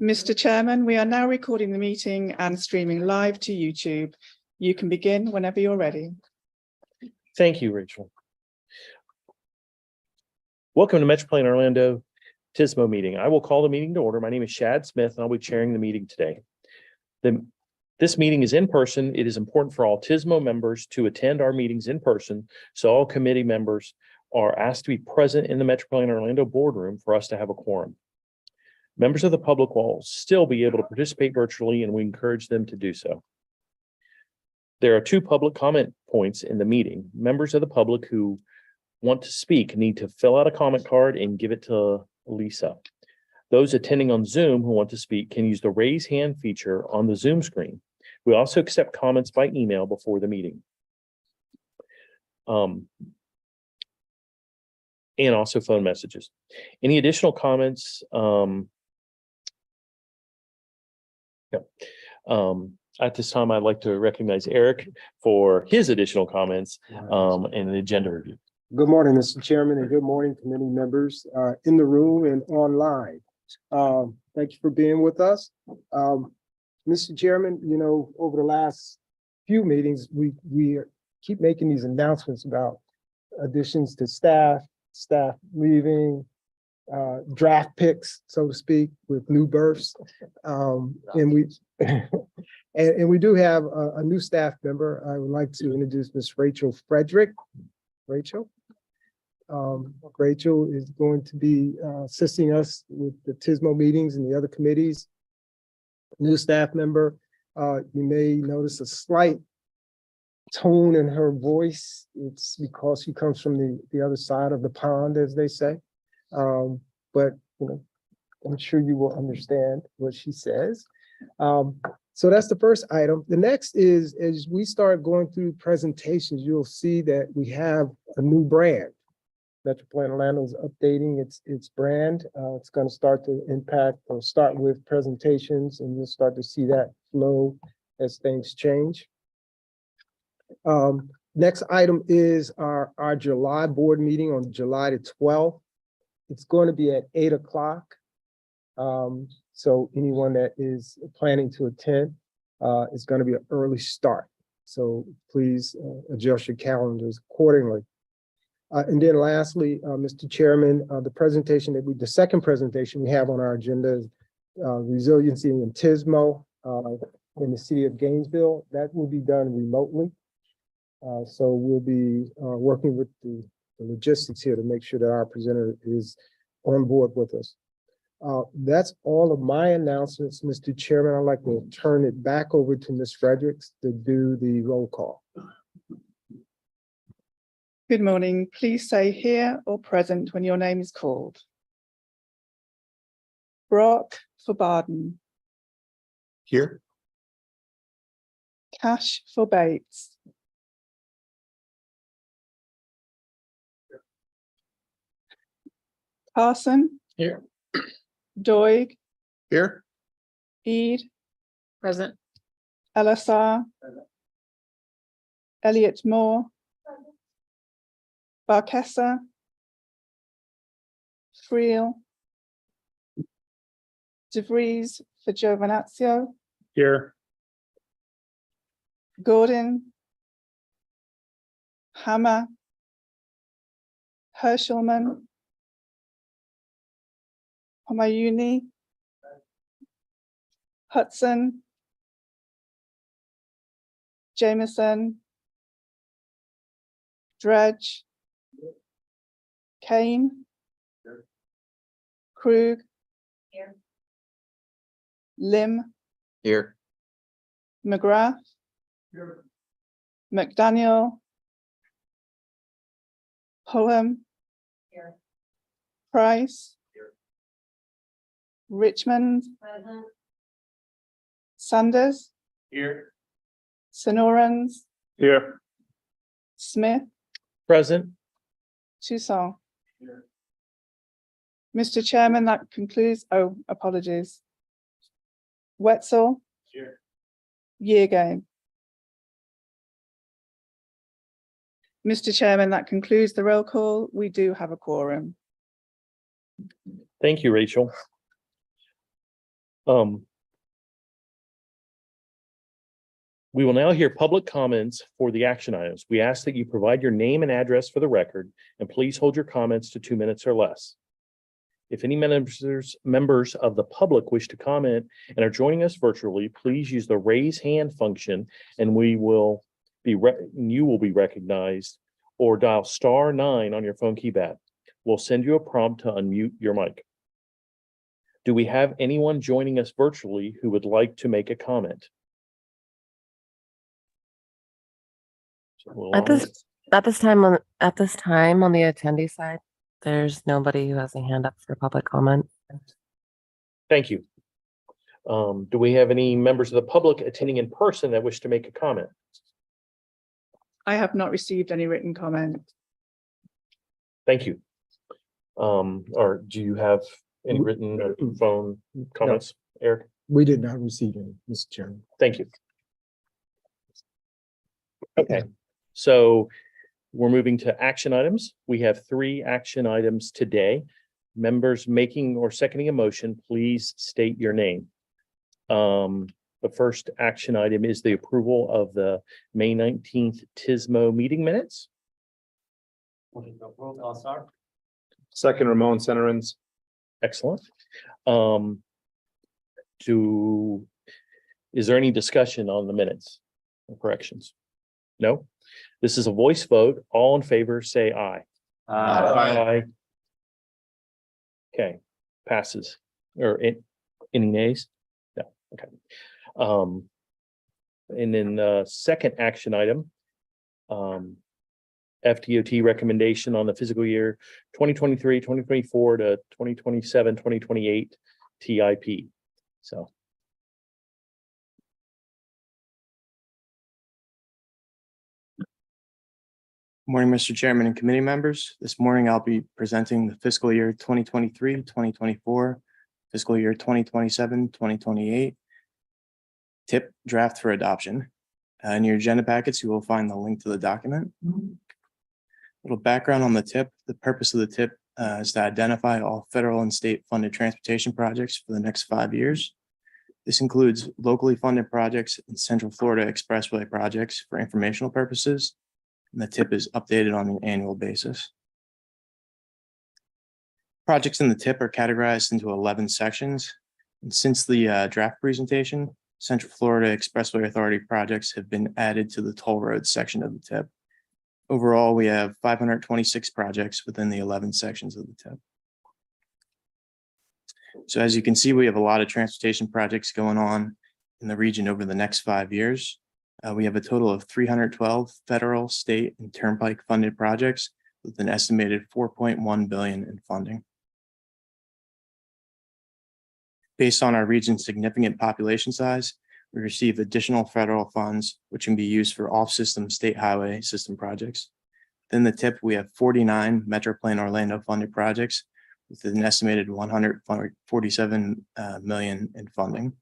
Mr. Chairman, we are now recording the meeting and streaming live to YouTube. You can begin whenever you're ready. Thank you, Rachel. Welcome to Metropolitan Orlando TSMO meeting. I will call the meeting to order. My name is Shad Smith, and I'll be chairing the meeting today. This meeting is in person. It is important for all TSMO members to attend our meetings in person, so all committee members are asked to be present in the Metropolitan Orlando boardroom for us to have a quorum. Members of the public will still be able to participate virtually, and we encourage them to do so. There are 2 public comment points in the meeting. Members of the public who want to speak need to fill out a comment card and give it to Lisa. Those attending on Zoom who want to speak can use the raise hand feature on the Zoom screen. We also accept comments by email before the meeting. And also phone messages. Any additional comments? At this time, I'd like to recognize Eric for his additional comments and the agenda review. Good morning, Mr. Chairman, and good morning, committee members in the room and online. Thank you for being with us. Mr. Chairman, you know, over the last few meetings, we keep making these announcements about additions to staff leaving, draft picks, so to speak, with new births. And we do have a new staff member. I would like to introduce Ms. Rachel Frederick. Rachel is going to be assisting us with the TSMO meetings and the other committees. New staff member, you may notice a slight tone in her voice. It's because she comes from the other side of the pond, as they say. But you know, I'm sure you will understand what she says. So that's the first item. The next is, as we start going through presentations, you'll see that we have a new brand. Metropolitan Orlando is updating its brand. It's going to start to impact or start with presentations, and you'll start to see that flow as things change. Next item is our July board meeting on July the 12th. It's going to be at 8 o'clock. So anyone that is planning to attend, it's going to be an early start. So please adjust your calendars accordingly. And then lastly, Mr. Chairman, the second presentation we have on our agenda is resiliency in TSMO in the city of Gainesville. That will be done remotely. So we'll be working with the logistics here to make sure that our presenter is on board with us. That's all of my announcements, Mr. Chairman. I'd like to turn it back over to Ms. Fredericks to do the roll call. Good morning. Please say here or present when your name is called. Brock for Baden. Here. Cash for Bates. Carson. Here. Doig. Here. Eid. Present. Elisar. Elliott Moore. Barkessa. Friel. DeVries for Giovinazzo. Here. Gordon. Hammer. Hershelman. Homayuni. Hudson. Jameson. Dredge. Kane. Here. Krug. Here. Lim. Here. McGrath. Here. McDaniel. Pullum. Here. Price. Here. Richmond. Present. Sanders. Here. Sonorans. Here. Smith. Present. Toussaint. Here. Mr. Chairman, that concludes, apologies. Wetzel. Here. Year game. Mr. Chairman, that concludes the roll call. We do have a quorum. Thank you, Rachel. We will now hear public comments for the action items. We ask that you provide your name and address for the record, and please hold your comments to 2 minutes or less. If any members of the public wish to comment and are joining us virtually, please use the raise hand function and you will be recognized, or dial *9 on your phone keypad. We'll send you a prompt to unmute your mic. Do we have anyone joining us virtually who would like to make a comment? At this time on the attendee side, there's nobody who has a hand up for public comment. Thank you. Do we have any members of the public attending in person that wish to make a comment? I have not received any written comment. Thank you. Or do you have any written or phone comments, Eric? We did not receive any, Mr. Chairman. Thank you. Okay, so we're moving to action items. We have 3 action items today. Members making or seconding a motion, please state your name. The first action item is the approval of the May 19th TSMO meeting minutes. Second, Ramon Centerins. Excellent. Is there any discussion on the minutes or corrections? No? This is a voice vote. All in favor, say aye. Aye. Okay, passes. Or any nays? No, okay. And then the second action item, FDOT recommendation on the fiscal year 2023, 2024 to 2027, 2028 TIP. So. Morning, Mr. Chairman and committee members. This morning, I'll be presenting the fiscal year 2023, 2024, fiscal year 2027, 2028 TIP draft for adoption. In your agenda packets, you will find the link to the document. Little background on the TIP. The purpose of the TIP is to identify all federal and state funded transportation projects for the next 5 years. This includes locally funded projects and Central Florida Expressway projects for informational purposes. And the TIP is updated on an annual basis. Projects in the TIP are categorized into 11 sections. And since the draft presentation, Central Florida Expressway Authority projects have been added to the toll roads section of the TIP. Overall, we have 526 projects within the 11 sections of the TIP. So as you can see, we have a lot of transportation projects going on in the region over the next 5 years. We have a total of 312 federal, state, and turnpike funded projects with an estimated $4.1 billion in funding. Based on our region's significant population size, we receive additional federal funds, which can be used for off-system state highway system projects. Within the TIP, we have 49 Metroplan Orlando funded projects with an estimated $147 million in funding.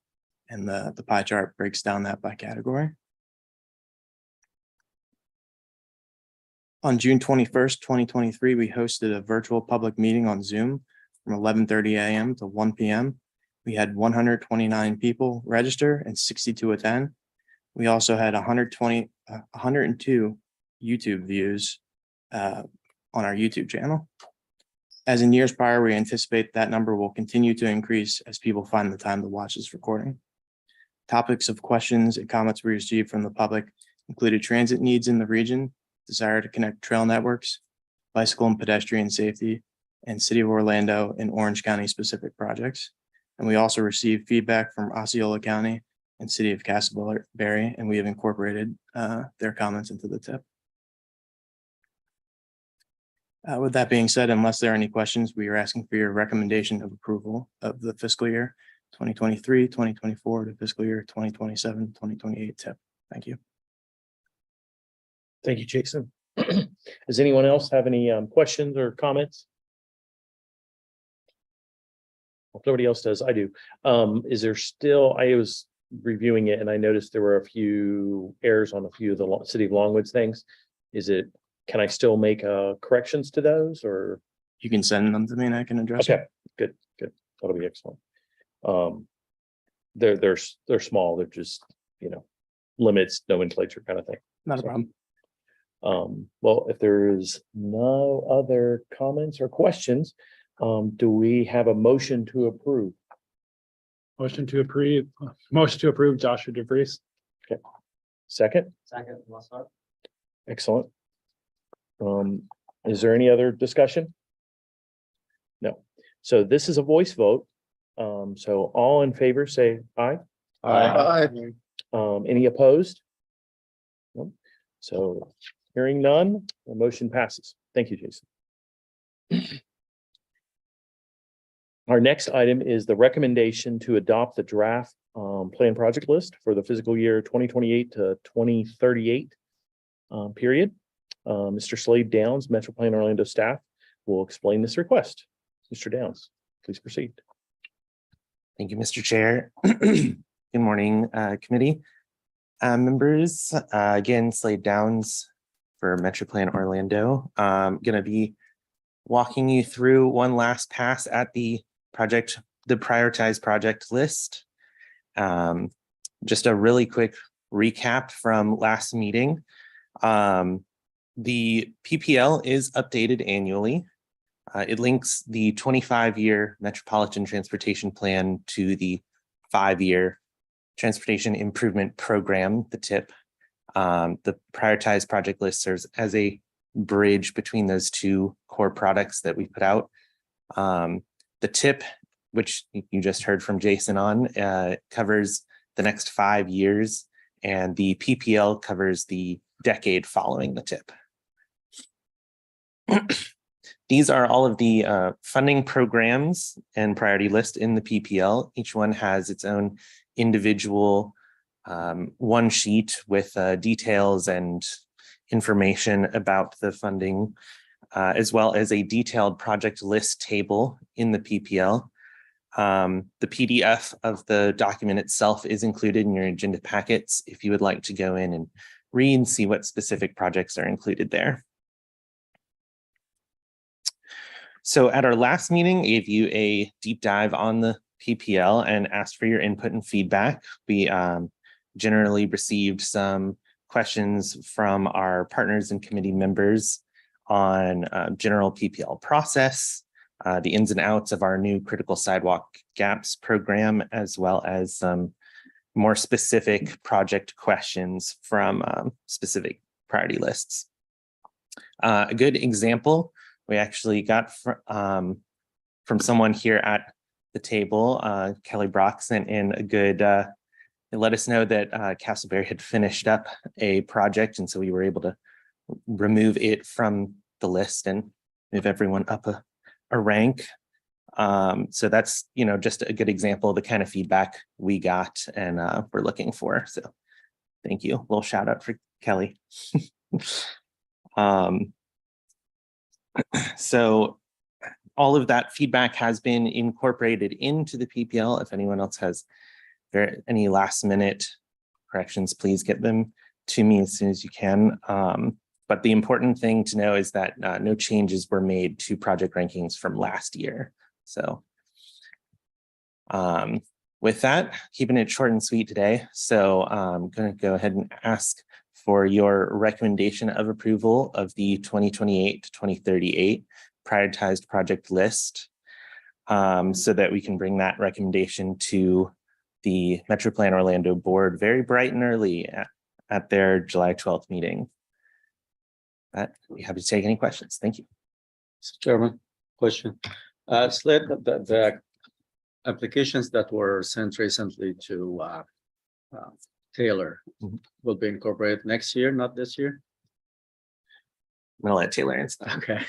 And the pie chart breaks down that by category. On June 21st, 2023, we hosted a virtual public meeting on Zoom from 11:30 a.m. to 1 p.m. We had 129 people register and 62 attend. We also had 102 YouTube views on our YouTube channel. As in years prior, we anticipate that number will continue to increase as people find the time to watch this recording. Topics of questions and comments we received from the public included transit needs in the region, desire to connect trail networks, bicycle and pedestrian safety, and City of Orlando and Orange County specific projects. And we also received feedback from Osceola County and City of Castleberry, and we have incorporated their comments into the TIP. With that being said, unless there are any questions, we are asking for your recommendation of approval of the fiscal year 2023, 2024 to fiscal year 2027, 2028 TIP. Thank you. Thank you, Jason. Does anyone else have any questions or comments? If nobody else does, I do. Is there still, I was reviewing it and I noticed there were a few errors on a few of the City of Longwood's things. Can I still make corrections to those, or? You can send them to me and I can address Okay, it. good. That'll be excellent. they're small. They're just, limits, nomenclature kind of thing. Not a So, problem. Well, if there is no other comments or questions, do we have a motion to approve? Motion to approve Joshua DeVries. Second? Second. Excellent. Is there any other discussion? No. So this is a voice vote. So all in favor, say aye. Any opposed? No. So hearing none, the motion passes. Thank you, Jason. Our next item is the recommendation to adopt the draft plan project list for the fiscal year 2028 to 2038 period. Mr. Slade Downs, Metro Plan Orlando staff, will explain this request. Mr. Downs, please proceed. Thank you, Mr. Chair. Good morning, committee members. Again, Slade Downs for Metro Plan Orlando. Going to be walking you through one last pass at the prioritized project list. Just a really quick recap from last meeting. The PPL is updated annually. It links the 25-year Metropolitan Transportation Plan to the 5-year Transportation Improvement Program, the TIP. The prioritized project list serves as a bridge between those two core products that we put out. The TIP, which you just heard from Jason on, covers the next 5 years, and the PPL covers the decade following the TIP. These are all of the funding programs and priority list in the PPL. Each one has its own individual one sheet with details and information about the funding, as well as a detailed project list table in the PPL. The PDF of the document itself is included in your agenda packets if you would like to go in and read and see what specific projects are included there. So at our last meeting, I gave you a deep dive on the PPL and asked for your input and feedback. We generally received some questions from our partners and committee members on general PPL process, the ins and outs of our new critical sidewalk gaps program, as well as some more specific project questions from specific priority lists. A good example we actually got from someone here at the table, Kelly Brock sent in a good, they let us know that Castleberry had finished up a project, and so we were able to remove it from the list and move everyone up a rank. So that's, just a good example of the kind of feedback we got and we're looking for. So thank you. A little shout out for Kelly. So all of that feedback has been incorporated into the PPL. If anyone else has any last minute corrections, please get them to me as soon as you can. But the important thing to know is that no changes were made to project rankings from last year. So with that, keeping it short and sweet today. So I'm going to go ahead and ask for your recommendation of approval of the 2028 to 2038 prioritized project list, so that we can bring that recommendation to the Metro Plan Orlando board very bright and early at their July 12th meeting. I'd be happy to take any questions. Thank you. Mr. Chairman, question. Sled, the applications that were sent recently to Taylor will be incorporated next year, not this year? I'm gonna let Taylor answer. Okay.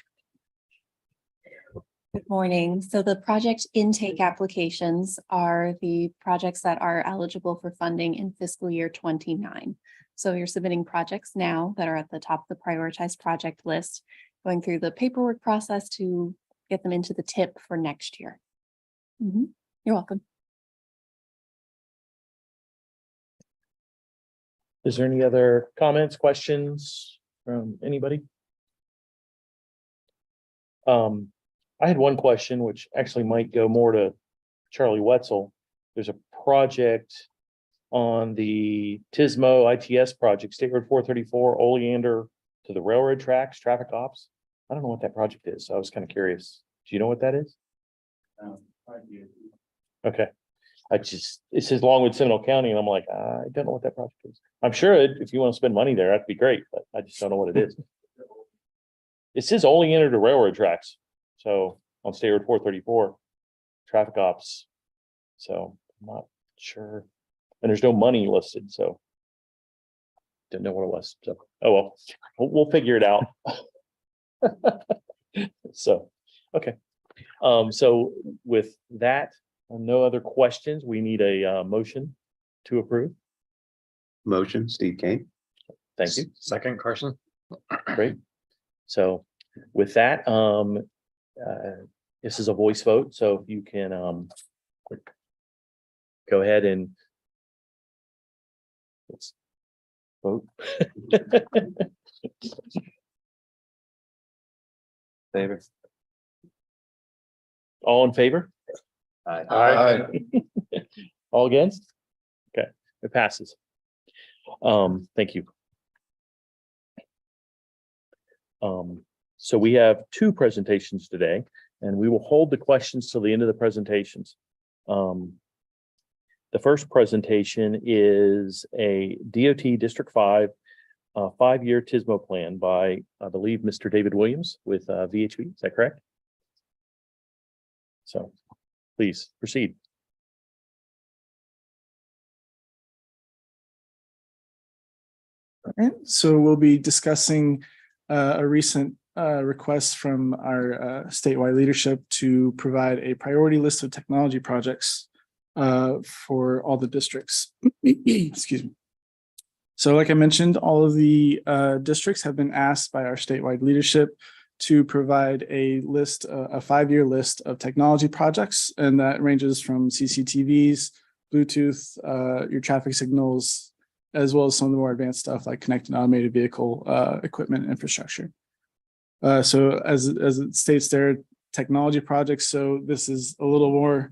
Good morning. So the project intake applications are the projects that are eligible for funding in fiscal year 29. So you're submitting projects now that are at the top of the prioritized project list, going through the paperwork process to get them into the TIP for next year. You're welcome. Is there any other comments, questions from anybody? I had one question, which actually might go more to Charlie Wetzel. There's a project on the TSMO ITS project, State Road 434, Oleander to the railroad tracks, traffic ops. I don't know what that project is, so I was kind of curious. Do you know what that is? Okay. It says Longwood Seminole County, and I'm like, I don't know what that project is. I'm sure if you want to spend money there, that'd be great, but I just don't know what it is. It says Oleander to railroad tracks. So on State Road 434, traffic ops. So I'm not sure. And there's no money listed, so didn't know what it was. So, oh well, we'll figure it out. So, okay. So with that, no other questions. We need a motion to approve. Motion, Steve Kane. Thank you. Second, Carson. Great. So with that, this is a voice vote, so if you can go ahead and let's vote. Favor. All in favor? Aye. All against? Okay, it passes. Thank you. So we have two presentations today, and we will hold the questions till the end of the presentations. The first presentation is a DOT District 5 5-year TSMO plan by, I believe, Mr. David Williams with VHB. Is that correct? So please proceed. All right, so we'll be discussing a recent request from our statewide leadership to provide a priority list of technology projects for all the districts. Excuse me. So like I mentioned, all of the districts have been asked by our statewide leadership to provide a list, a 5-year list of technology projects, and that ranges from CCTVs, Bluetooth, your traffic signals, as well as some of the more advanced stuff like connected automated vehicle equipment infrastructure. So as it states there, technology projects. So this is a little more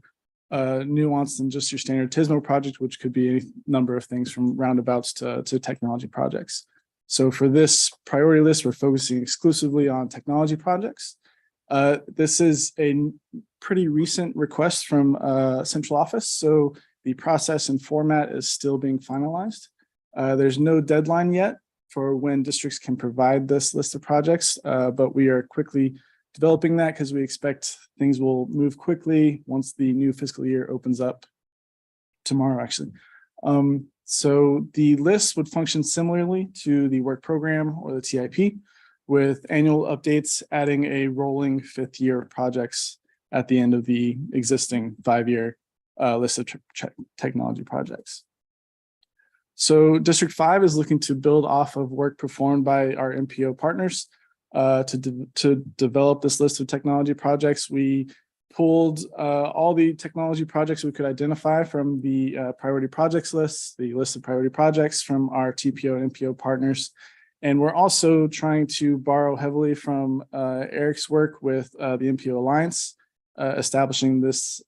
nuanced than just your standard TSMO project, which could be a number of things from roundabouts to technology projects. So for this priority list, we're focusing exclusively on technology projects. This is a pretty recent request from central office. So the process and format is still being finalized. There's no deadline yet for when districts can provide this list of projects, but we are quickly developing that because we expect things will move quickly once the new fiscal year opens up tomorrow, actually. So the list would function similarly to the work program or the TIP, with annual updates adding a rolling 5th year of projects at the end of the existing 5-year list of technology projects. So District 5 is looking to build off of work performed by our MPO partners to develop this list of technology projects. We pulled all the technology projects we could identify from the priority projects list, the list of priority projects from our TPO and MPO partners. And we're also trying to borrow heavily from Eric's work with the MPO Alliance, establishing this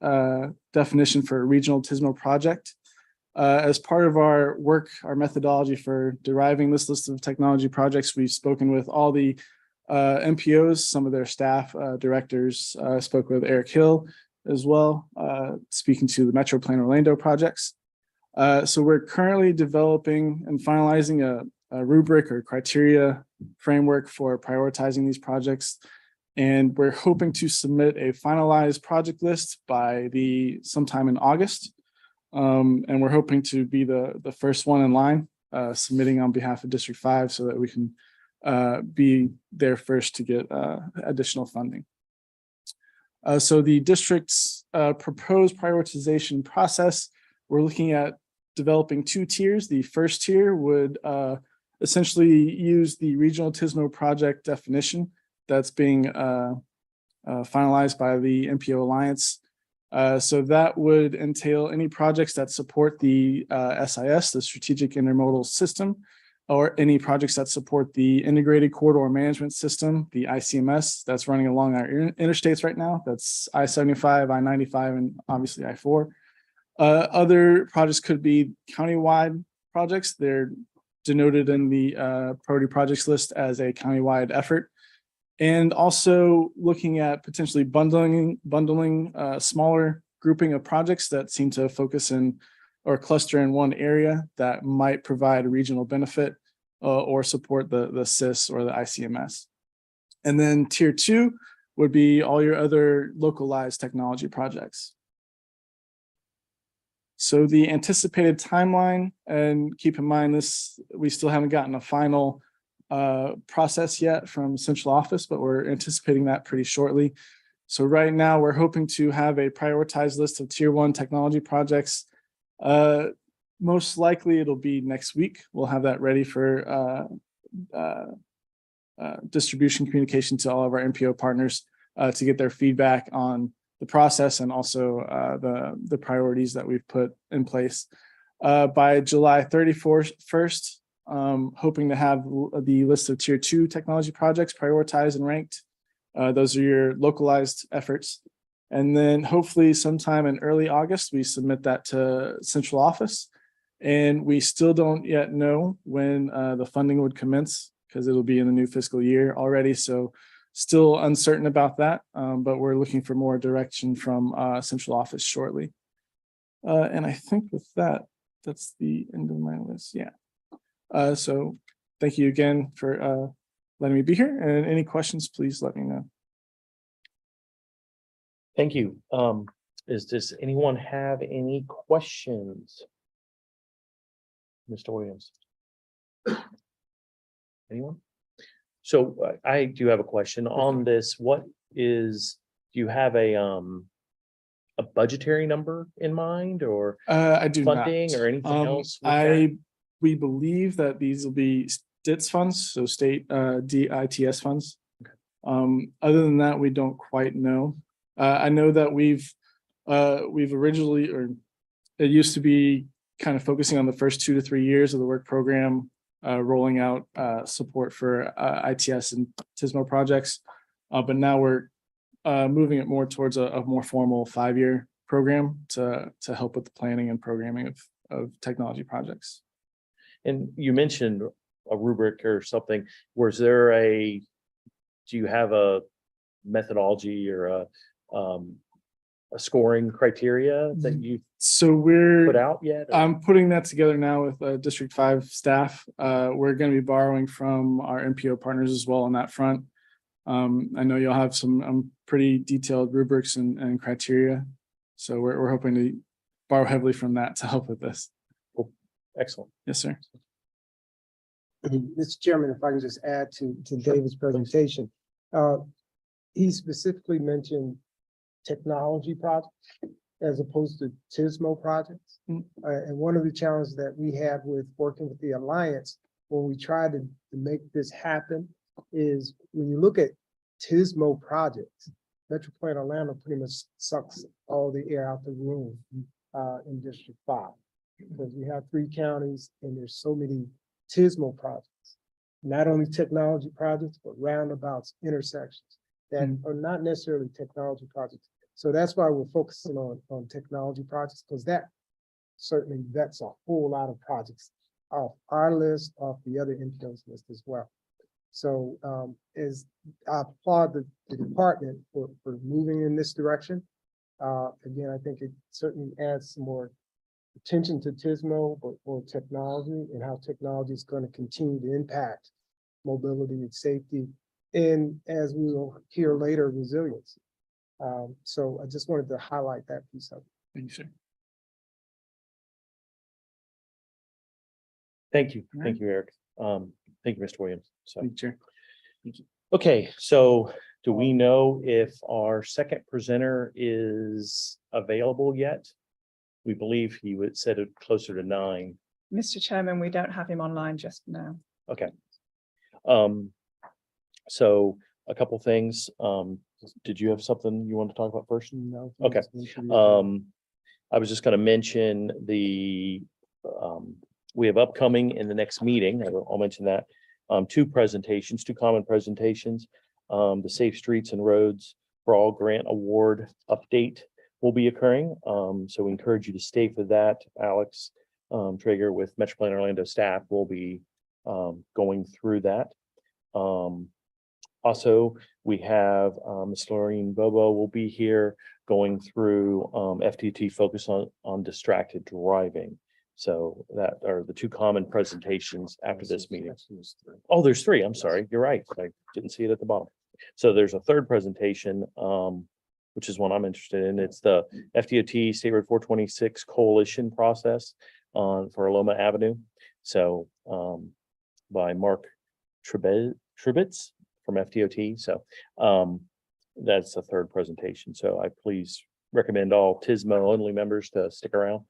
definition for a regional TSMO project. As part of our work, our methodology for deriving this list of technology projects, we've spoken with all the MPOs, some of their staff, directors, spoke with Eric Hill as well, speaking to the Metro Plan Orlando projects. So we're currently developing and finalizing a rubric or criteria framework for prioritizing these projects. And we're hoping to submit a finalized project list by sometime in August. And we're hoping to be the first one in line, submitting on behalf of District 5 so that we can be there first to get additional funding. So the district's proposed prioritization process, we're looking at developing 2 tiers. The first tier would essentially use the regional TSMO project definition that's being finalized by the MPO Alliance. So that would entail any projects that support the SIS, the Strategic Intermodal System, or any projects that support the Integrated Corridor Management System, the ICMS, that's running along our interstates right now. That's I-75, I-95, and obviously I-4. Other projects could be countywide projects. They're denoted in the priority projects list as a countywide effort. And also looking at potentially bundling a smaller grouping of projects that seem to focus in or cluster in one area that might provide a regional benefit or support the CIS or the ICMS. And then tier 2 would be all your other localized technology projects. So the anticipated timeline, and keep in mind this, we still haven't gotten a final process yet from central office, but we're anticipating that pretty shortly. So right now we're hoping to have a prioritized list of tier 1 technology projects. Most likely it'll be next week. We'll have that ready for distribution communication to all of our MPO partners to get their feedback on the process and also the priorities that we've put in place. By July 31st, hoping to have the list of tier 2 technology projects prioritized and ranked. Those are your localized efforts. And then hopefully sometime in early August, we submit that to central office. And we still don't yet know when the funding would commence because it'll be in the new fiscal year already. So still uncertain about that, but we're looking for more direction from central office shortly. And I think with that, that's the end of my list. Yeah. So thank you again for letting me be here. And any questions, please let me know. Thank you. Does anyone have any questions? Mr. Williams? Anyone? So I do have a question on this. Do you have a budgetary number in mind or I do funding not. or anything else? with that? We believe that these will be STITS funds, so state DITS funds. Okay. Other than that, we don't quite know. I know that we've originally, or it used to be kind of focusing on the first 2 to 3 years of the work program, rolling out support for ITS and TSMO projects. But now we're moving it more towards a more formal 5-year program to help with the planning and programming of technology projects. And you mentioned a rubric or something. Do you have a methodology or a scoring criteria that you put out yet? I'm putting that together now with District 5 staff. We're going to be borrowing from our MPO partners as well on that front. I know you'll have some pretty detailed rubrics and criteria. So we're hoping to borrow heavily from that to help with this. Cool. Excellent. Yes, sir. Mr. Chairman, if I can just add to David's presentation. He specifically mentioned technology projects as opposed to TSMO projects. And one of the challenges that we had with working with the Alliance when we tried to make this happen is when you look at TSMO projects, Metro Plan Orlando pretty much sucks all the air out the room in District 5. Because we have 3 counties and there's so many TSMO projects, not only technology projects, but roundabouts, intersections that are not necessarily technology projects. So that's why we're focusing on technology projects, because that certainly vets a whole lot of projects off our list, off the other MPO's list as well. So as I applaud the department for moving in this direction. Again, I think it certainly adds some more attention to TSMO or technology and how technology is going to continue to impact mobility and safety. And as we will hear later, resilience. So I just wanted to highlight that piece of it. Thank you, sir. Thank you. All Thank you, Eric. Thank you, Mr. Williams. So, Thank you, Chair. okay, so do we know if our second presenter is available yet? We believe he said it closer to 9. Mr. Chairman, we don't have him online just now. Okay. So a couple things. Did you have something you want to talk about first? No. Okay. I was just going to mention we have upcoming in the next meeting. I'll mention that 2 common presentations. The Safe Streets and Roads for All Grant Award update will be occurring. So we encourage you to stay for that. Alex Traeger with Metro Plan Orlando staff will be going through that. Also, we have Ms. Laureen Bobo will be here going through FTT focus on distracted driving. So that are the two common presentations after this meeting. Oh, there's three. I'm sorry. You're right. I didn't see it at the bottom. So there's a third presentation, which is one I'm interested in. It's the FDOT State Road 426 coalition process for Loma Avenue. So by Mark Tribitz from FDOT. So that's the third presentation. So I please recommend all TSMO only members to stick around.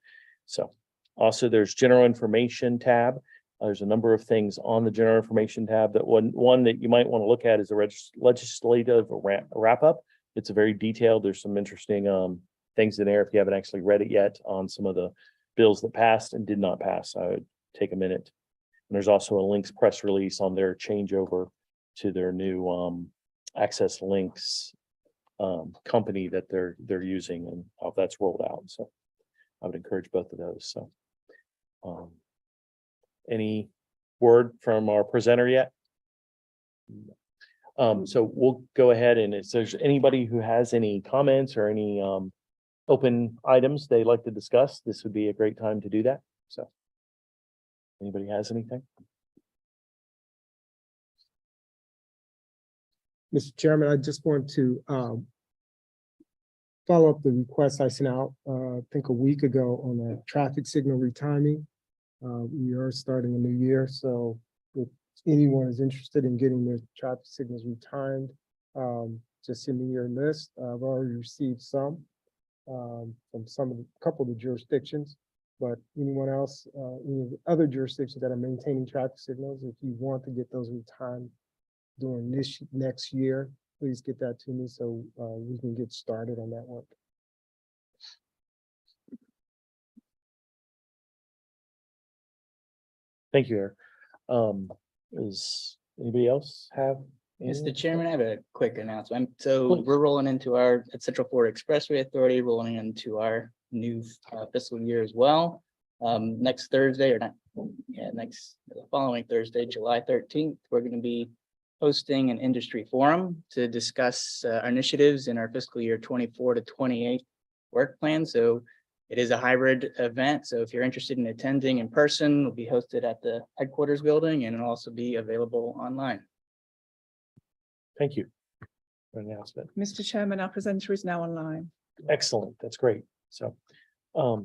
So also there's general information tab. There's a number of things on the general information tab that one that you might want to look at is a legislative wrap up. It's a very detailed. There's some interesting things in there if you haven't actually read it yet on some of the bills that passed and did not pass. I would take a minute. And there's also a links press release on their changeover to their new Access Links company that they're using and how that's rolled out. So I would encourage both of those. So any word from our presenter yet? So we'll go ahead, and if there's anybody who has any comments or any open items they'd like to discuss, this would be a great time to do that. So anybody has anything? Mr. Chairman, I just want to follow up the request I sent out, I think a week ago on the traffic signal retiming. We are starting a new year, so if anyone is interested in getting their traffic signals retimed, just send me your list. I've already received some from a couple of the jurisdictions, but anyone else, any of the other jurisdictions that are maintaining traffic signals, if you want to get those retimed during this next year, please get that to me so we can get started on that work. Thank you, Eric. Does anybody else have? Mr. Chairman, I have a quick announcement. So Please. we're rolling into our Central Florida Expressway Authority, rolling into our new fiscal year as well. Next Thursday, or not, the following Thursday, July 13th, we're going to be hosting an industry forum to discuss our initiatives in our fiscal year 24 to 28 work plan. So it is a hybrid event. So if you're interested in attending in person, it'll be hosted at the headquarters building and it'll also be available online. Thank you for the announcement. Mr. Chairman, our presenter is now online. Excellent. That's great. So yeah,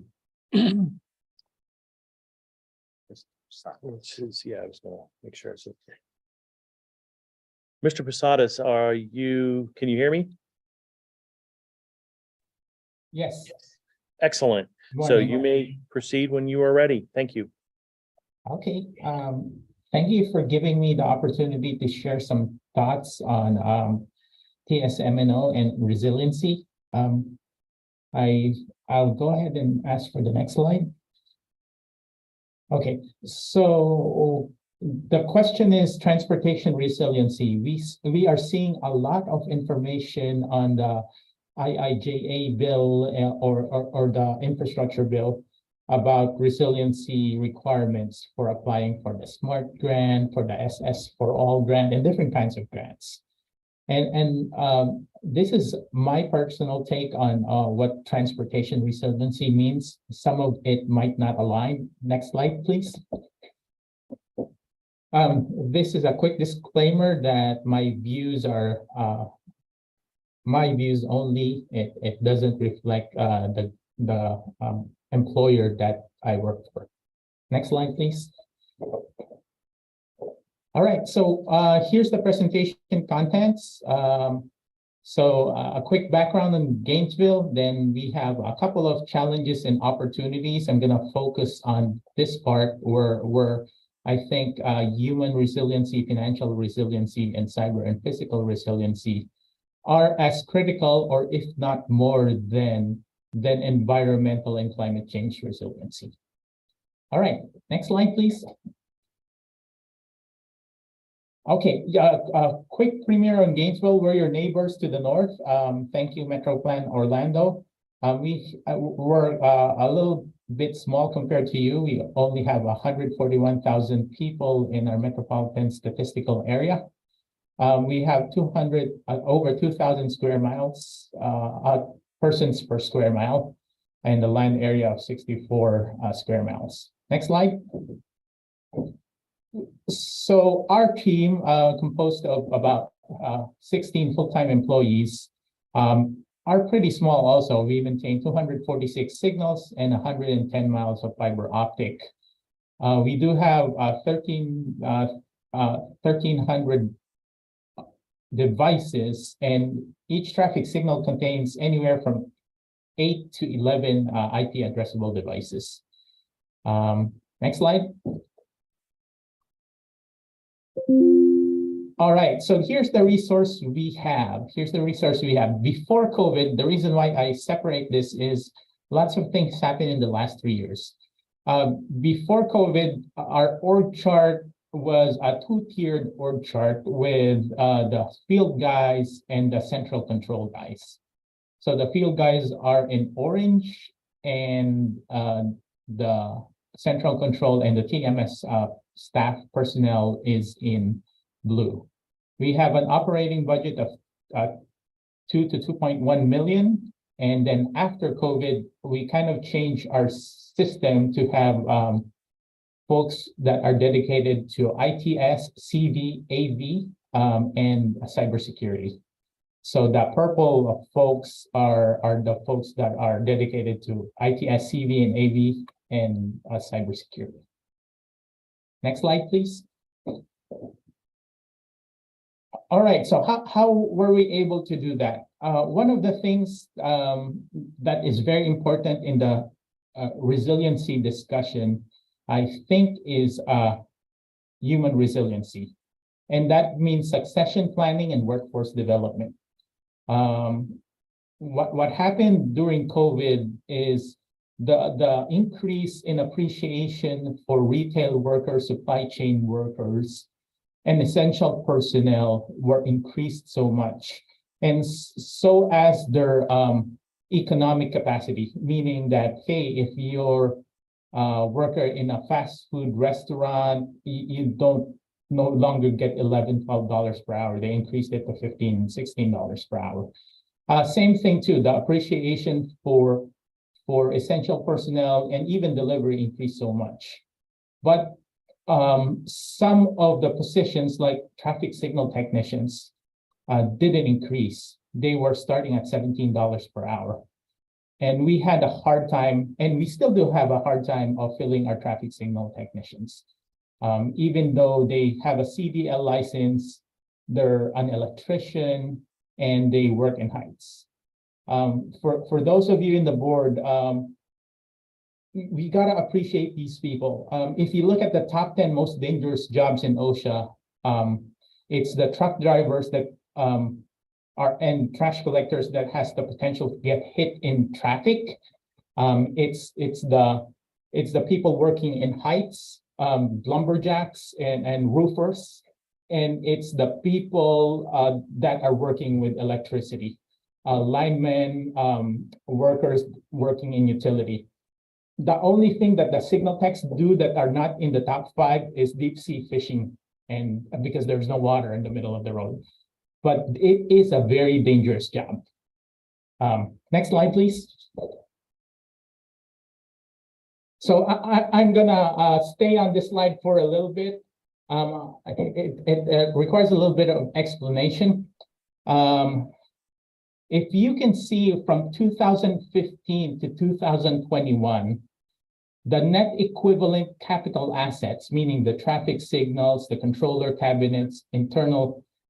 I was gonna make sure. So Mr. Posadas, can you hear me? Yes. Excellent. Good So morning. you may proceed when you are ready. Thank you. Okay, thank you for giving me the opportunity to share some thoughts on TSMO and resiliency. I'll go ahead and ask for the next slide. Okay, so the question is transportation resiliency. We are seeing a lot of information on the IIJA bill or the infrastructure bill about resiliency requirements for applying for the SMART grant, for the SS for All grant, and different kinds of grants. And this is my personal take on what transportation resiliency means. Some of it might not align. Next slide, please. This is a quick disclaimer that my views are my views only. It doesn't reflect the employer that I work for. Next slide, please. All right, so here's the presentation contents. So a quick background on Gainesville, then we have a couple of challenges and opportunities. I'm gonna focus on this part where I think human resiliency, financial resiliency, and cyber and physical resiliency are as critical, or if not more than environmental and climate change resiliency. All right, next slide, please. Okay, a quick premiere on Gainesville. We're your neighbors to the north. Thank you, Metro Plan Orlando. We're a little bit small compared to you. We only have 141,000 people in our metropolitan statistical area. We have over 2,000 square miles, persons per square mile, and the land area of 64 square miles. Next slide. So our team, composed of about 16 full-time employees, are pretty small also. We maintain 246 signals and 110 miles of fiber optic. We do have 1,300 devices, and each traffic signal contains anywhere from 8 to 11 IP addressable devices. Next slide. All right, so here's the resource we have. Before COVID, the reason why I separate this is lots of things happened in the last 3 years. Before COVID, our org chart was a two-tiered org chart with the field guys and the central control guys. So the field guys are in orange, and the central control and the TMS staff personnel is in blue. We have an operating budget of 2 to 2.1 million. And then after COVID, we kind of changed our system to have folks that are dedicated to ITS, CV, AV, and cybersecurity. So the purple folks are the folks that are dedicated to ITS, CV, and AV, and cybersecurity. Next slide, please. All right, so how were we able to do that? One of the things that is very important in the resiliency discussion, I think, is human resiliency. And that means succession planning and workforce development. What happened during COVID is the increase in appreciation for retail workers, supply chain workers, and essential personnel were increased so much. And so as their economic capacity, meaning that, hey, if you're a worker in a fast food restaurant, you don't no longer get $11, $12 per hour. They increased it to $15, $16 per hour. Same thing too, the appreciation for essential personnel and even delivery increased so much. But some of the positions like traffic signal technicians didn't increase. They were starting at $17 per hour. And we had a hard time, and we still do have a hard time of filling our traffic signal technicians. Even though they have a CDL license, they're an electrician, and they work in heights. For those of you in the board, we gotta appreciate these people. If you look at the top 10 most dangerous jobs in OSHA, it's the truck drivers that and trash collectors that has the potential to get hit in traffic. It's the people working in heights, lumberjacks and roofers, and it's the people that are working with electricity, linemen, workers working in utility. The only thing that the signal techs do that are not in the top 5 is deep sea fishing, and because there's no water in the middle of the road. But it is a very dangerous job. Next slide, please. So I'm gonna stay on this slide for a little bit. It requires a little bit of explanation. If you can see from 2015 to 2021, the net equivalent capital assets, meaning the traffic signals, the controller cabinets,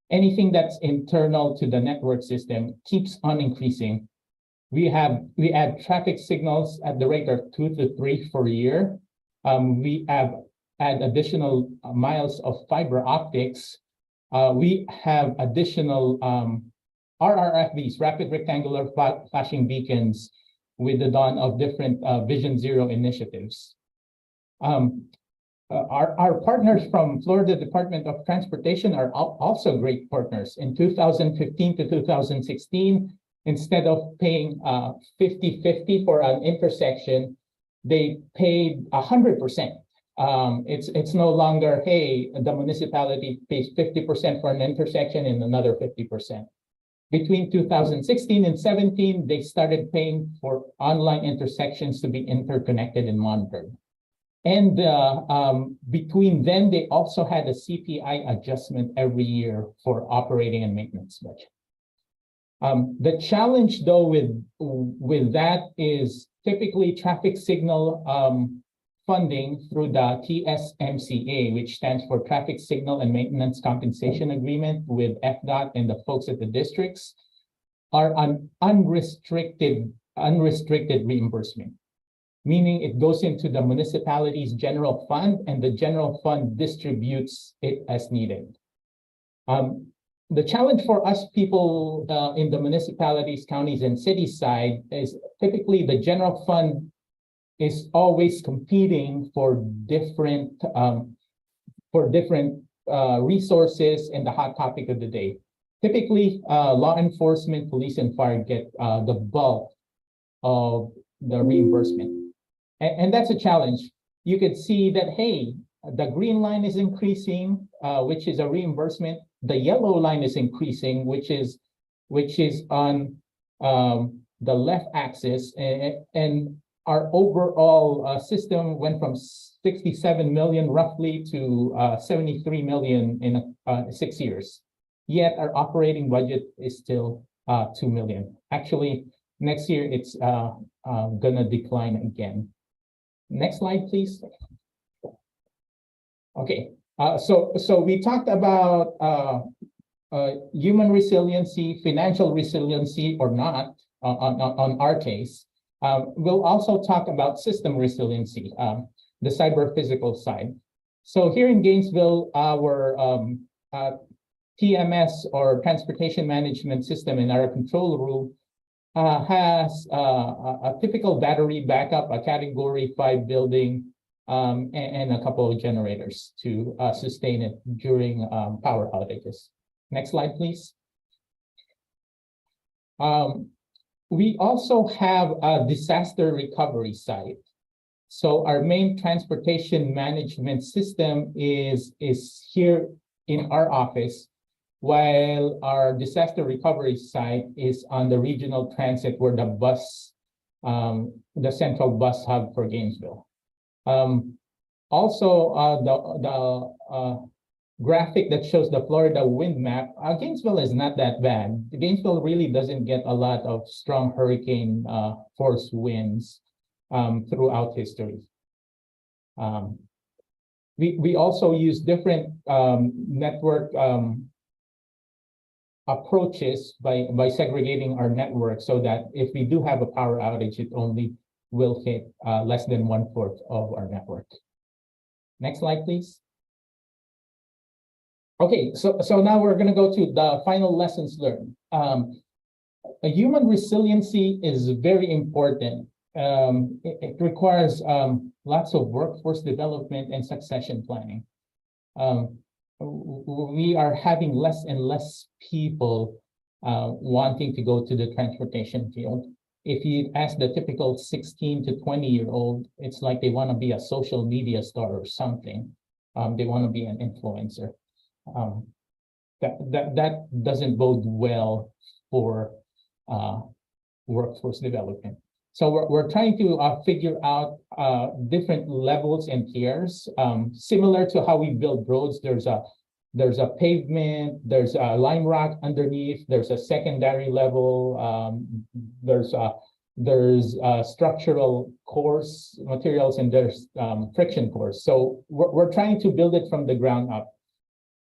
anything that's internal to the network system, keeps on increasing. We add traffic signals at the rate of 2 to 3 per year. We add additional miles of fiber optics. We have additional RRFBs, rapid rectangular flashing beacons, with the dawn of different Vision Zero initiatives. Our partners from Florida Department of Transportation are also great partners. In 2015 to 2016, instead of paying 50-50 for an intersection, they paid 100%. It's no longer, hey, the municipality pays 50% for an intersection and another 50%. Between 2016 and 17, they started paying for online intersections to be interconnected and monitored. And between then, they also had a CPI adjustment every year for operating and maintenance budget. The challenge, though, with that is typically traffic signal funding through the TSMCA, which stands for Traffic Signal and Maintenance Compensation Agreement with FDOT and the folks at the districts, are an unrestricted reimbursement, meaning it goes into the municipality's general fund and the general fund distributes it as needed. The challenge for us people in the municipalities, counties, and city side is typically the general fund is always competing for different resources and the hot topic of the day. Typically, law enforcement, police, and fire get the bulk of the reimbursement. And that's a challenge. You could see that, hey, the green line is increasing, which is a reimbursement. The yellow line is increasing, which is on the left axis, and our overall system went from 67 million roughly to 73 million in 6 years. Yet our operating budget is still 2 million. Actually, next year it's gonna decline again. Next slide, please. Okay, so we talked about human resiliency, financial resiliency or not on our case. We'll also talk about system resiliency, the cyber physical side. So here in Gainesville, our TMS or transportation management system in our control room has a typical battery backup, a category 5 building, and a couple of generators to sustain it during power outages. Next slide, please. We also have a disaster recovery site. So our main transportation management system is here in our office, while our disaster recovery site is on the regional transit where the bus, the central bus hub for Gainesville. Also, the graphic that shows the Florida wind map, Gainesville is not that bad. Gainesville really doesn't get a lot of strong hurricane force winds throughout history. We also use different network approaches by segregating our network so that if we do have a power outage, it only will hit less than 1/4 of our network. Next slide, please. Okay, so now we're going to go to the final lessons learned. A human resiliency is very important. It requires lots of workforce development and succession planning. We are having less and less people wanting to go to the transportation field. If you ask the typical 16 to 20-year-old, it's like they want to be a social media star or something. They want to be an influencer. That doesn't bode well for workforce development. So we're trying to figure out different levels and tiers, similar to how we build roads. There's a pavement, there's a lime rock underneath, there's a secondary level, there's structural coarse materials, and there's friction coarse. So we're trying to build it from the ground up.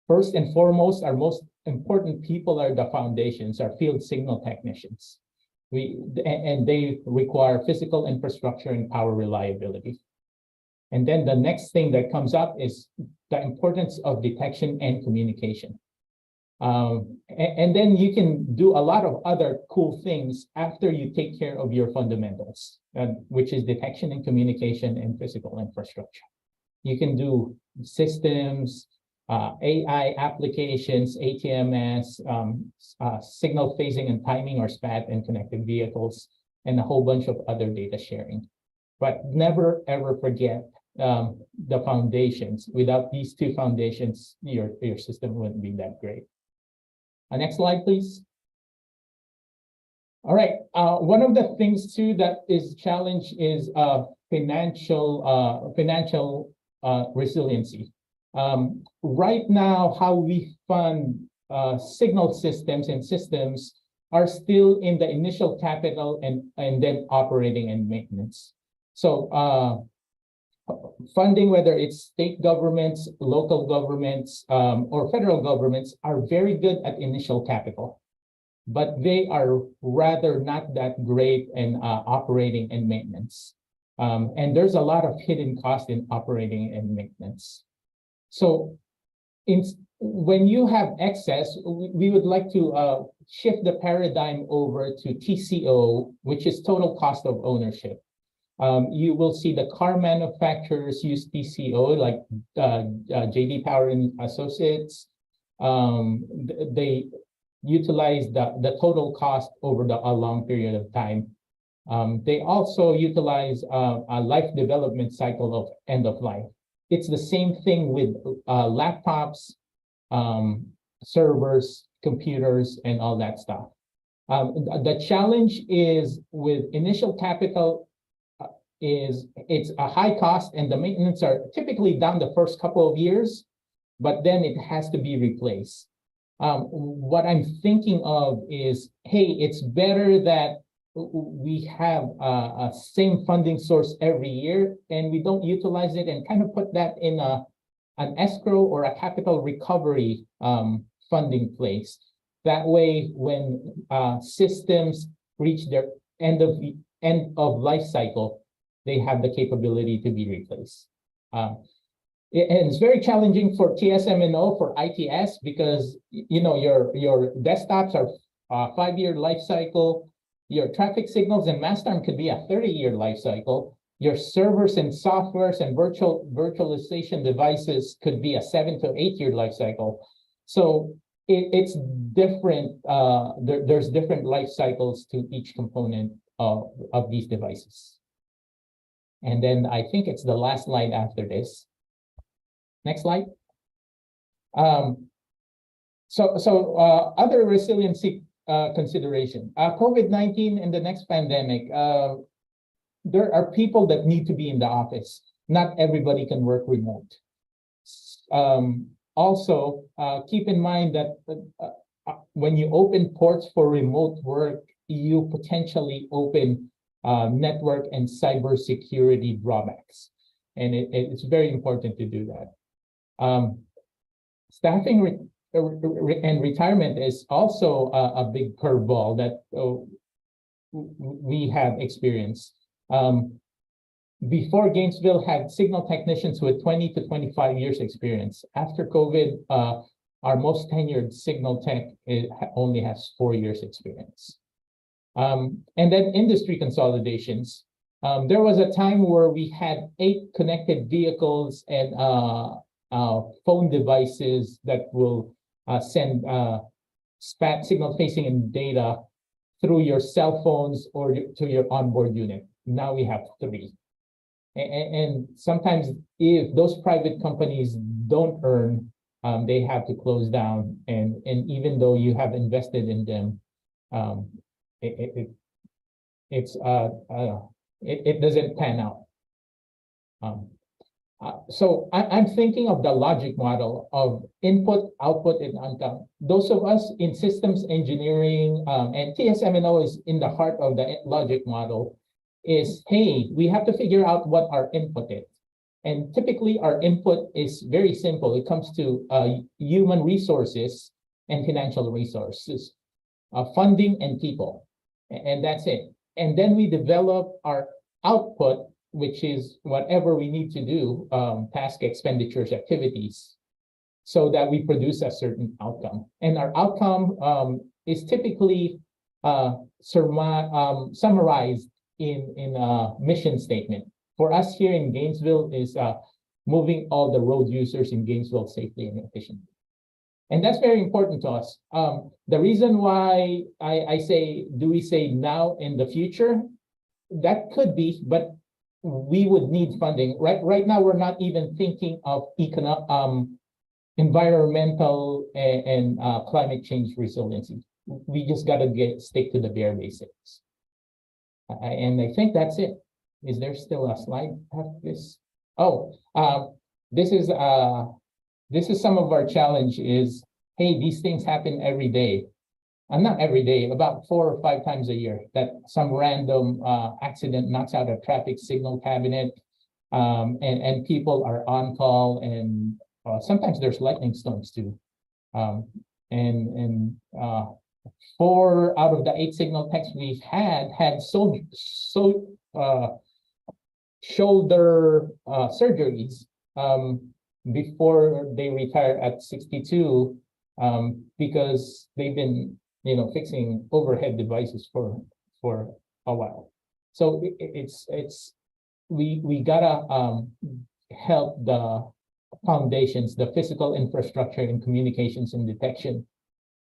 First and foremost, our most important people are the foundations, our field signal technicians. And they require physical infrastructure and power reliability. And then the next thing that comes up is the importance of detection and communication. And then you can do a lot of other cool things after you take care of your fundamentals, which is detection and communication and physical infrastructure. You can do systems, AI applications, ATMS, signal phasing and timing or SPAT and connected vehicles, and a whole bunch of other data sharing. But never ever forget the foundations. Without these two foundations, your system wouldn't be that great. Next slide, please. All right. One of the things too that is challenge is financial resiliency. Right now, how we fund signal systems and systems are still in the initial capital and then operating and maintenance. So funding, whether it's state governments, local governments, or federal governments, are very good at initial capital, but they are rather not that great in operating and maintenance. And there's a lot of hidden cost in operating and maintenance. So when you have excess, we would like to shift the paradigm over to TCO, which is total cost of ownership. You will see the car manufacturers use TCO, like JD Power and Associates. They utilize the total cost over a long period of time. They also utilize a life development cycle of end of life. It's the same thing with laptops, servers, computers, and all that stuff. The challenge is with initial capital it's a high cost, and the maintenance are typically done the first couple of years, but then it has to be replaced. What I'm thinking of is, hey, it's better that we have a same funding source every year and we don't utilize it, and kind of put that in an escrow or a capital recovery funding place. That way, when systems reach their end of life cycle, they have the capability to be replaced. And it's very challenging for TSMO, for ITS, because your desktops are 5-year life cycle. Your traffic signals and mass time could be a 30-year life cycle. Your servers and softwares and virtualization devices could be a 7 to 8 year life cycle. So it's different. There's different life cycles to each component of these devices. And then I think it's the last slide after this. Next slide. Other resiliency consideration. COVID-19 and the next pandemic, there are people that need to be in the office. Not everybody can work remote. Also, keep in mind that when you open ports for remote work, you potentially open network and cybersecurity drawbacks. And it's very important to do that. Staffing and retirement is also a big curveball that we have experienced. Before, Gainesville had signal technicians with 20 to 25 years experience. After COVID, our most tenured signal tech only has 4 years experience. And then industry consolidations. There was a time where we had 8 connected vehicles and phone devices that will send SPAT signal facing and data through your cell phones or to your onboard unit. Now we have 3. And sometimes if those private companies don't earn, they have to close down. And even though you have invested in them, it doesn't pan out. So I'm thinking of the logic model of input, output, and outcome. Those of us in systems engineering, and TSMO is in the heart of the logic model, is, hey, we have to figure out what our input is. And typically our input is very simple. It comes to human resources and financial resources, funding and people, and that's it. And then we develop our output, which is whatever we need to do, task, expenditures, activities, so that we produce a certain outcome. And our outcome is typically summarized in a mission statement. For us here in Gainesville is moving all the road users in Gainesville safely and efficiently. And that's very important to us. The reason why I say, do we say now in the future? That could be, but we would need funding. Right now, we're not even thinking of environmental and climate change resiliency. We just gotta stick to the bare basics. And I think that's it. Is there still a slide after this? Oh, this is some of our challenge is, hey, these things happen every day. And not every day, about 4 or 5 times a year, that some random accident knocks out a traffic signal cabinet, and people are on call, and sometimes there's lightning storms too. 4 out of the 8 signal techs we've had shoulder surgeries before they retire at 62, because they've been fixing overhead devices for a while. So we gotta help the foundations, the physical infrastructure in communications and detection,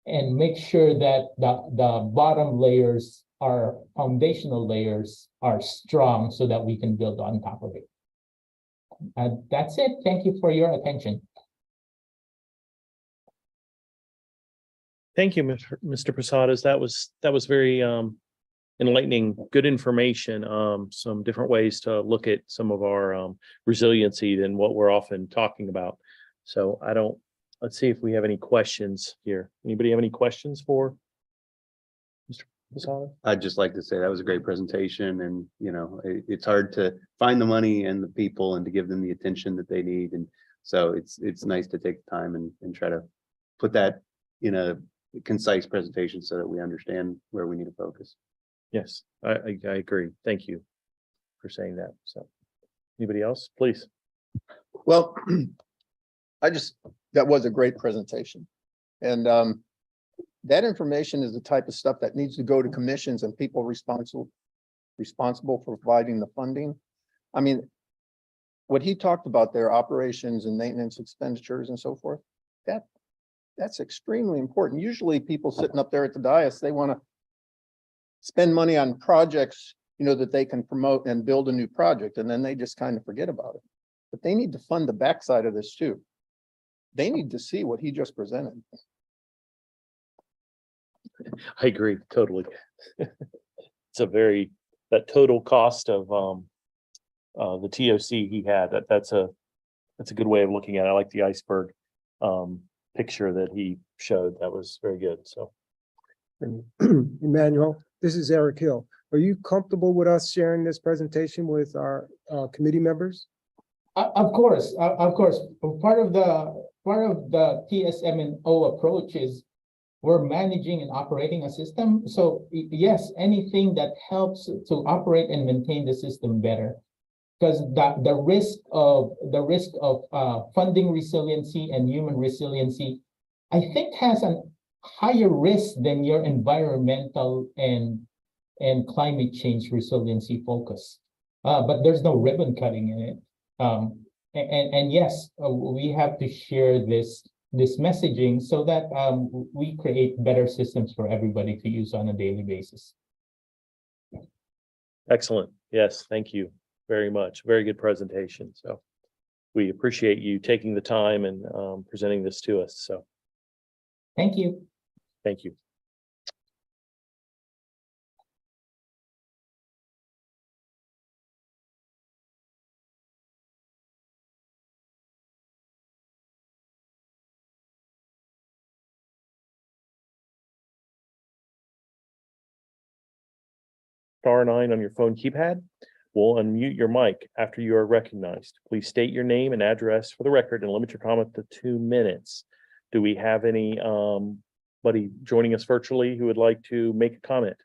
and make sure that the bottom layers, our foundational layers, are strong so that we can build on top of it. That's it. Thank you for your attention. Thank you, Mr. Posadas. That was very enlightening, good information. Some different ways to look at some of our resiliency than what we're often talking about. So let's see if we have any questions here. Anybody have any questions for Mr. Posadas? I'd just like to say that was a great presentation, and it's hard to find the money and the people and to give them the attention that they need. And so it's nice to take the time and try to put that in a concise presentation so that we understand where we need to focus. Yes, I agree. Thank you for saying that. So anybody else, please? Well, that was a great presentation. And that information is the type of stuff that needs to go to commissions and people responsible for providing the funding. I mean, what he talked about there, operations and maintenance expenditures and so forth, that's extremely important. Usually people sitting up there at the dais, they want to spend money on projects, that they can promote and build a new project, and then they just kind of forget about it. But they need to fund the backside of this too. They need to see what he just presented. I agree totally. It's that total cost of the TOC he had. That's a good way of looking at it. I like the iceberg picture that he showed. That was very good. So, Emmanuel, this is Eric Hill. Are you comfortable with us sharing this presentation with our committee members? Of course. Part of the TSMO approach is we're managing and operating a system. So yes, anything that helps to operate and maintain the system better, because the risk of funding resiliency and human resiliency, I think, has a higher risk than your environmental and climate change resiliency focus. But there's no ribbon cutting in it. And yes, we have to share this messaging so that we create better systems for everybody to use on a daily basis. excellent. Yes, thank you very much. Very good presentation. So we appreciate you taking the time and presenting this to us. So thank you. thank you. Star 9 on your phone keypad will unmute your mic after you are recognized. Please state your name and address for the record and limit your comment to 2 minutes. Do we have anybody joining us virtually who would like to make a comment?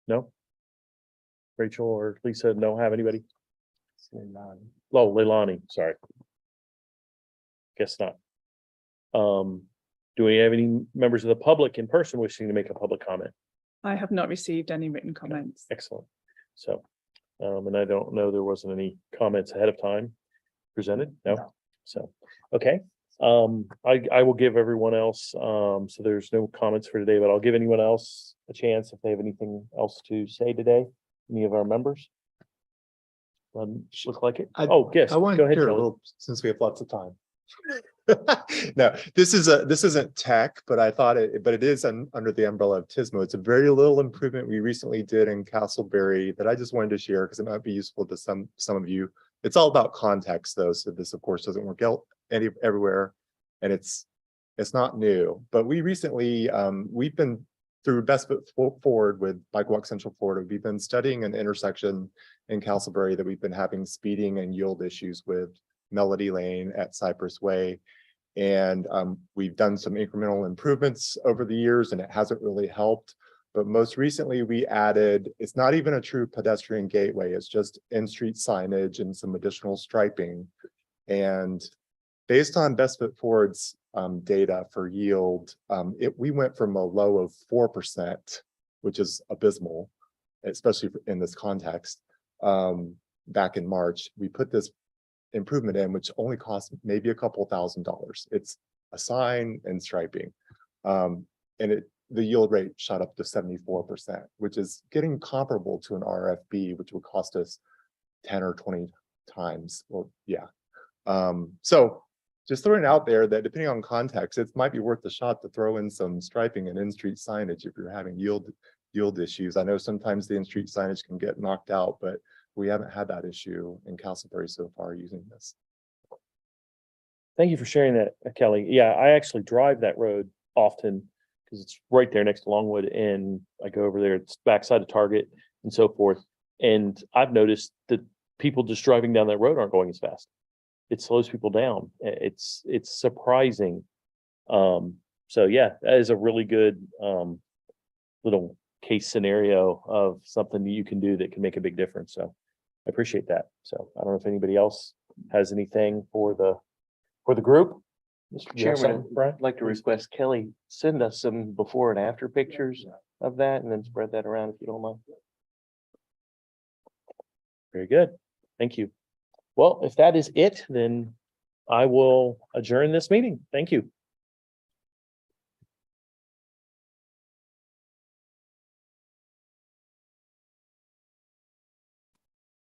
No? Rachel or Lisa don't have anybody? Oh, Leilani, sorry. Guess not. Do we have any members of the public in person wishing to make a public comment? I have not received any written comments. Excellent. So And I don't know, there wasn't any comments ahead of time presented, no? So, okay. I will give everyone else, so there's no comments for today, but I'll give anyone else a chance if they have anything else to say today. Any of our members? Look like it. Oh, yes, I want go to ahead, hear a Kelly. little, since we have lots of time. No, this isn't tech, but I thought but it is under the umbrella of TSMO. It's a very little improvement we recently did in Castleberry that I just wanted to share because it might be useful to some of you. It's all about context though, so this of course doesn't work out everywhere, and it's not new. But we recently we've been through Best Foot Forward with Bike Walk Central Florida. We've been studying an intersection in Castleberry that we've been having speeding and yield issues with, Melody Lane at Cypress Way. And we've done some incremental improvements over the years and it hasn't really helped. But most recently we added, it's not even a true pedestrian gateway, it's just in-street signage and some additional striping. And based on Best Foot Forward's data for yield, we went from a low of 4%, which is abysmal, especially in this context. Back in March, we put this improvement in, which only costs maybe a couple $1,000s. It's a sign and striping. And the yield rate shot up to 74%, which is getting comparable to an RFB, which would cost us 10 or 20 times. Well, yeah. So just throwing it out there that depending on context, it might be worth the shot to throw in some striping and in-street signage if you're having yield issues. I know sometimes the in-street signage can get knocked out, but we haven't had that issue in Castleberry so far using this. Thank you for sharing that, Kelly. Yeah, I actually drive that road often because it's right there next to Longwood, and I go over there, it's backside of Target and so forth. And I've noticed that people just driving down that road aren't going as fast. It slows people down. It's surprising. So yeah, that is a really good little case scenario of something that you can do that can make a big difference. So I appreciate that. So I don't know if anybody else has anything for the group. Chairman, I'd like to request Kelly send us some before and after pictures of that and then spread that around if you don't mind. Very good. Thank you. Well, if that is it, then I will adjourn this meeting. Thank you.